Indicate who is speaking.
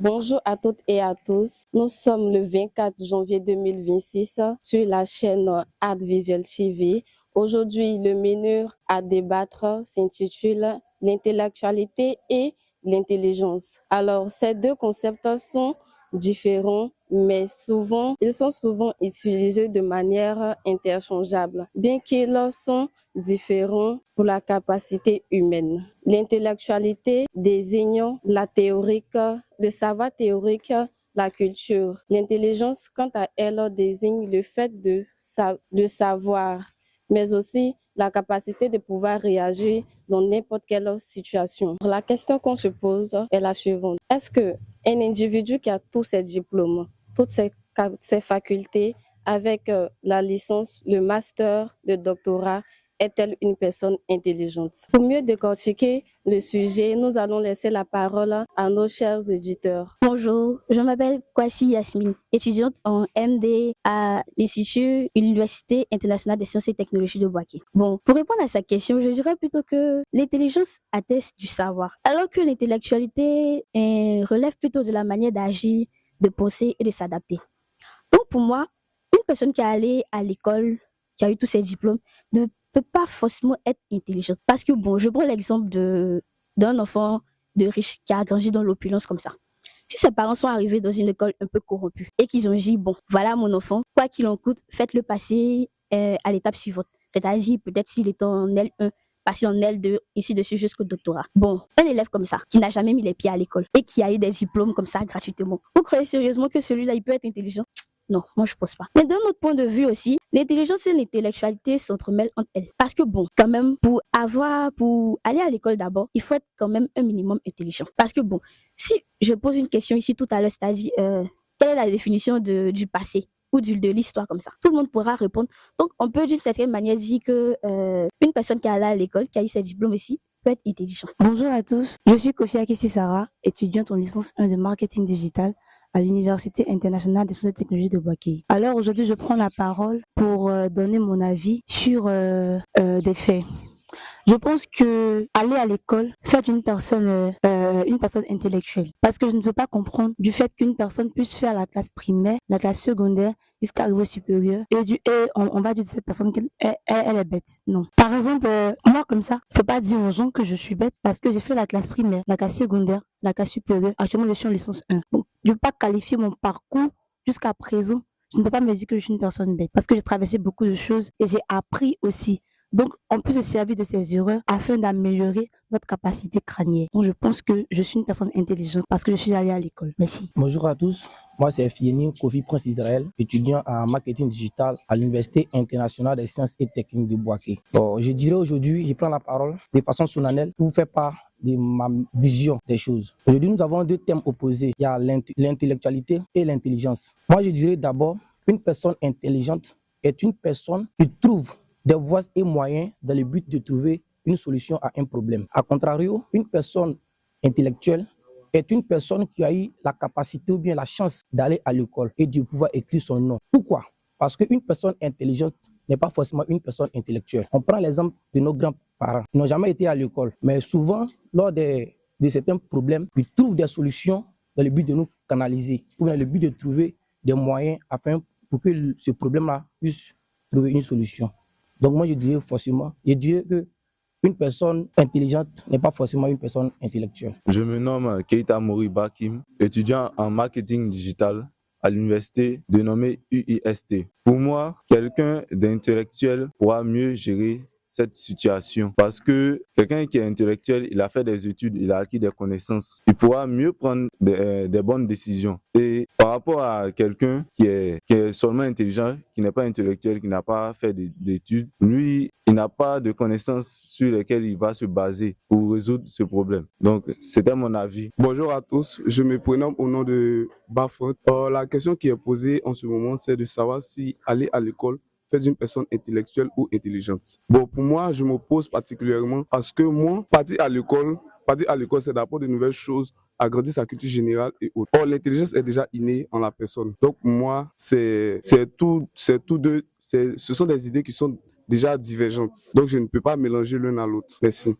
Speaker 1: Bonjour à toutes et à tous. Nous sommes le 24 janvier 2026 sur la chaîne Art Visual TV. Aujourd'hui, le menu à débattre s'intitule l'intellectualité et l'intelligence. Alors, ces deux concepts sont différents, mais ils sont souvent utilisés de manière interchangeable, bien qu'ils sont différents pour la capacité humaine. L'intellectualité désigne la théorique, le savoir théorique, la culture. L'intelligence, quant à elle, désigne le fait de savoir, mais aussi la capacité de pouvoir réagir dans n'importe quelle situation. La question qu'on se pose est la suivante. Est-ce que un individu qui a tous ses diplômes, toutes ses facultés, avec la licence, le master, le doctorat, est-elle une personne intelligente? Pour mieux décortiquer le sujet, nous allons laisser la parole à nos chers éditeurs.
Speaker 2: Bonjour, je m'appelle Kwasi Yasmine, étudiante en MD à l'Université internationale des sciences et technologies de Bouaké. Bon, pour répondre à sa question, je dirais plutôt que l'intelligence atteste du savoir, alors que l'intellectualité relève plutôt de la manière d'agir, de penser et de s'adapter. Donc pour moi, une personne qui est allée à l'école, qui a eu tous ses diplômes, ne peut pas forcément être intelligente. Parce que bon, je prends l'exemple d'un enfant de riche qui a grandi dans l'opulence comme ça. Si ses parents sont arrivés dans une école un peu corrompue et qu'ils ont dit, bon, voilà mon enfant, quoi qu'il en coûte, faites-le passer à l'étape suivante. C'est-à-dire, peut-être s'il est en L1, passer en L2, ici dessus jusqu'au doctorat. Bon, un élève comme ça, qui n'a jamais mis les pieds à l'école et qui a eu des diplômes comme ça gratuitement, vous croyez sérieusement que celui-là, il peut être intelligent? Non, moi je pense pas. Mais d'un autre point de vue aussi, l'intelligence et l'intellectualité s'entremêlent entre elles. Parce que bon, quand même, pour aller à l'école d'abord, il faut être quand même un minimum intelligent. Parce que bon, si je pose une question ici tout à l'heure, c'est-à-dire, quelle est la définition du passé ou de l'histoire comme ça? Tout le monde pourra répondre. Donc, on peut d'une certaine manière dire que une personne qui est allée à l'école, qui a eu ses diplômes ici, peut être intelligent.
Speaker 3: Bonjour à tous, je suis Kofi Akessi Sarah, étudiante en licence 1 de marketing digital à l'Université internationale des sciences et technologies de Bouaké. Alors aujourd'hui, je prends la parole pour donner mon avis sur des faits. Je pense que aller à l'école fait une personne intellectuelle, parce que je ne peux pas comprendre du fait qu'une personne puisse faire la classe primaire, la classe secondaire jusqu'à arriver au supérieur et on va dire de cette personne qu'elle est bête. Non. Par exemple, moi comme ça, je peux pas dire aux gens que je suis bête parce que j'ai fait la classe primaire, la classe secondaire, la classe supérieure. Actuellement, je suis en licence 1. Donc, je ne peux pas qualifier mon parcours jusqu'à présent. Je ne peux pas me dire que je suis une personne bête parce que j'ai traversé beaucoup de choses et j'ai appris aussi. Donc, on peut se servir de ces erreurs afin d'améliorer notre capacité crânienne. Donc, je pense que je suis une personne intelligente parce que je suis allée à l'école. Merci.
Speaker 4: Bonjour à tous. Moi, c'est Fieni Kofi Prince Israël, étudiant en marketing digital à l'Université internationale des sciences et techniques de Bouaké. Bon, je dirais aujourd'hui, je prends la parole de façon solennelle pour vous faire part de ma vision des choses. Aujourd'hui, nous avons deux thèmes opposés. Il y a l'intellectualité et l'intelligence. Moi, je dirais d'abord, une personne intelligente est une personne qui trouve des voies et moyens dans le but de trouver une solution à un problème. A contrario, une personne intellectuelle est une personne qui a eu la capacité ou bien la chance d'aller à l'école et de pouvoir écrire son nom. Pourquoi? Parce qu'une personne intelligente n'est pas forcément une personne intellectuelle. On prend l'exemple de nos grands-parents. Ils n'ont jamais été à l'école, mais souvent, lors de certains problèmes, ils trouvent des solutions dans le but de nous canaliser ou dans le but de trouver des moyens afin pour que ce problème-là puisse trouver une solution. Donc moi, je dirais que une personne intelligente n'est pas forcément une personne intellectuelle.
Speaker 5: Je me nomme Keita Moriba Kim, étudiant en marketing digital à l'université dénommée UIST. Pour moi, quelqu'un d'intellectuel pourra mieux gérer cette situation parce que quelqu'un qui est intellectuel, il a fait des études, il a acquis des connaissances, il pourra mieux prendre des bonnes décisions. Et par rapport à quelqu'un qui est seulement intelligent, qui n'est pas intellectuel, qui n'a pas fait d'études, lui, il n'a pas de connaissances sur lesquelles il va se baser pour résoudre ce problème. Donc, c'était mon avis.
Speaker 6: Bonjour à tous, je me prénomme au nom de Bafot. La question qui est posée en ce moment, c'est de savoir si aller à l'école fait d'une personne intellectuelle ou intelligente. Bon, pour moi, je m'oppose particulièrement parce que moi, partir à l'école, c'est d'apprendre de nouvelles choses, agrandir sa culture générale et autres. Or, l'intelligence est déjà innée en la personne. Donc, moi, ce sont des idées qui sont déjà divergentes. Donc, je ne peux pas mélanger l'un à l'autre. Merci.